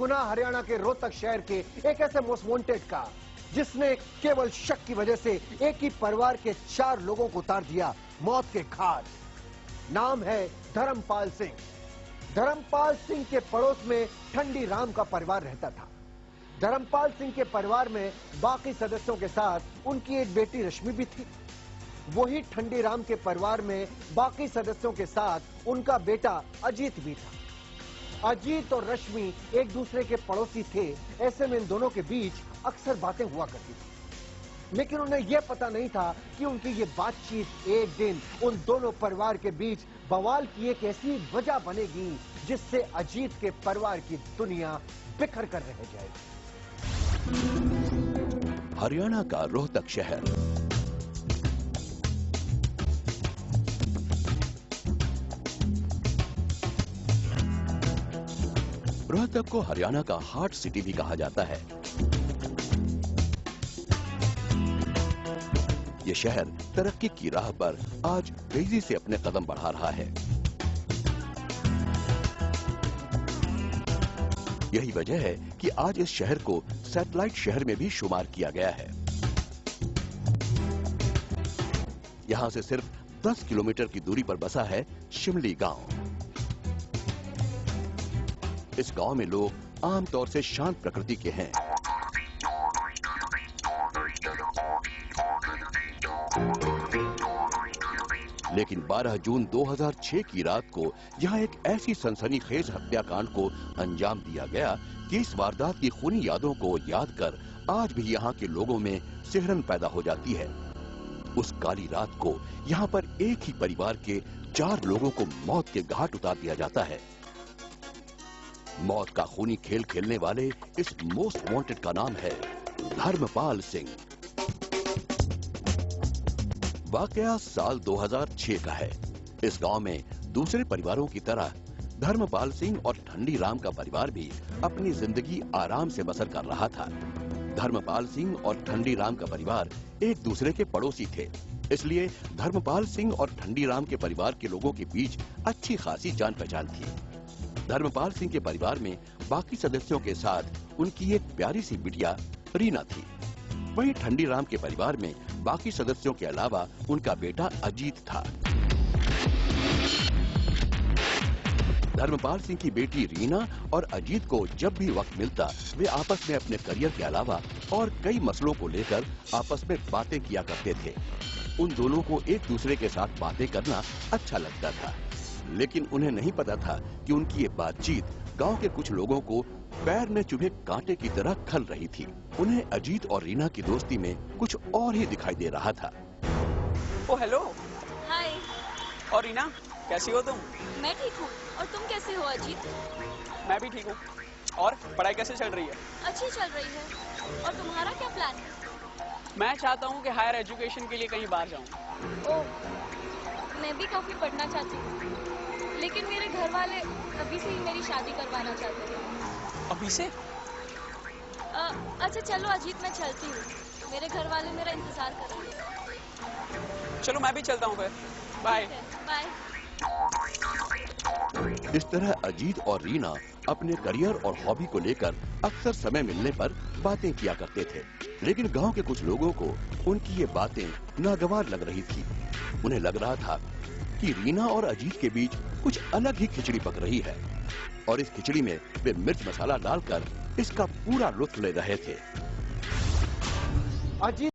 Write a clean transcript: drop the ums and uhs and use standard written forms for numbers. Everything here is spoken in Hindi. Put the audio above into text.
गुना हरियाणा के रोहतक शहर के एक ऐसे मोस्ट वांटेड का जिसने केवल शक की वजह से एक ही परिवार के 4 लोगों को उतार दिया मौत के घाट। नाम है धर्मपाल सिंह। धर्मपाल सिंह के पड़ोस में ठंडी राम का परिवार रहता था। धर्मपाल सिंह के परिवार में बाकी सदस्यों के साथ उनकी एक बेटी रश्मि भी थी। वही ठंडी राम के परिवार में बाकी सदस्यों के साथ उनका बेटा अजीत भी था। अजीत और रश्मि एक दूसरे के पड़ोसी थे। ऐसे में इन दोनों के बीच अक्सर बातें हुआ करती थी, लेकिन उन्हें यह पता नहीं था कि उनकी ये बातचीत एक दिन उन दोनों परिवार के बीच बवाल की एक ऐसी वजह बनेगी जिससे अजीत के परिवार की दुनिया बिखर कर रह जाएगी। हरियाणा का रोहतक शहर। रोहतक को हरियाणा का हार्ट सिटी भी कहा जाता है। यह शहर तरक्की की राह पर आज तेजी से अपने कदम बढ़ा रहा है। यही वजह है कि आज इस शहर को सैटेलाइट शहर में भी शुमार किया गया है। यहां से सिर्फ 10 किलोमीटर की दूरी पर बसा है शिमली गांव। इस गांव में लोग आमतौर से शांत प्रकृति के हैं। लेकिन 12 जून 2006 की रात को यहां एक ऐसी सनसनीखेज हत्याकांड को अंजाम दिया गया कि इस वारदात की खूनी यादों को याद कर आज भी यहां के लोगों में सिहरन पैदा हो जाती है। उस काली रात को यहां पर एक ही परिवार के 4 लोगों को मौत के घाट उतार दिया जाता है। मौत का खूनी खेल खेलने वाले इस मोस्ट वांटेड का नाम है धर्मपाल सिंह। वाकया साल 2006 का है। इस गांव में दूसरे परिवारों की तरह धर्मपाल सिंह और ठंडी राम का परिवार भी अपनी जिंदगी आराम से बसर कर रहा था। धर्मपाल सिंह और ठंडी राम का परिवार एक दूसरे के पड़ोसी थे, इसलिए धर्मपाल सिंह और ठंडी राम के परिवार के लोगों के बीच अच्छी खासी जान पहचान थी। धर्मपाल सिंह के परिवार में बाकी सदस्यों के साथ उनकी एक प्यारी सी बिटिया रीना थी। वहीं ठंडी राम के परिवार में बाकी सदस्यों के अलावा उनका बेटा अजीत था। धर्मपाल सिंह की बेटी रीना और अजीत को जब भी वक्त मिलता वे आपस में अपने करियर के अलावा और कई मसलों को लेकर आपस में बातें किया करते थे। उन दोनों को एक दूसरे के साथ बातें करना अच्छा लगता था, लेकिन उन्हें नहीं पता था कि उनकी ये बातचीत गांव के कुछ लोगों को पैर में चुभे कांटे की तरह खल रही थी। उन्हें अजीत और रीना की दोस्ती में कुछ और ही दिखाई दे रहा था। ओ हेलो। हाय। और रीना, कैसी हो तुम? मैं ठीक हूँ, और तुम कैसे हो अजीत? मैं भी ठीक हूँ। और पढ़ाई कैसे चल रही है? अच्छी चल रही है। और तुम्हारा क्या प्लान है? मैं चाहता हूँ कि हायर एजुकेशन के लिए कहीं बाहर जाऊँ। ओह, मैं भी काफी पढ़ना चाहती हूँ, लेकिन मेरे घर वाले अभी से ही मेरी शादी करवाना चाहते हैं। अभी से? अच्छा चलो अजीत, मैं चलती हूँ। मेरे घर वाले मेरा इंतजार कर रहे हैं। चलो मैं भी चलता हूँ फिर। बाय। बाय। इस तरह अजीत और रीना अपने करियर और हॉबी को लेकर अक्सर समय मिलने पर बातें किया करते थे, लेकिन गांव के कुछ लोगों को उनकी ये बातें नागवार लग रही थी। उन्हें लग रहा था कि रीना और अजीत के बीच कुछ अलग ही खिचड़ी पक रही है, और इस खिचड़ी में वे मिर्च मसाला डालकर इसका पूरा लुत्फ ले रहे थे। अजीत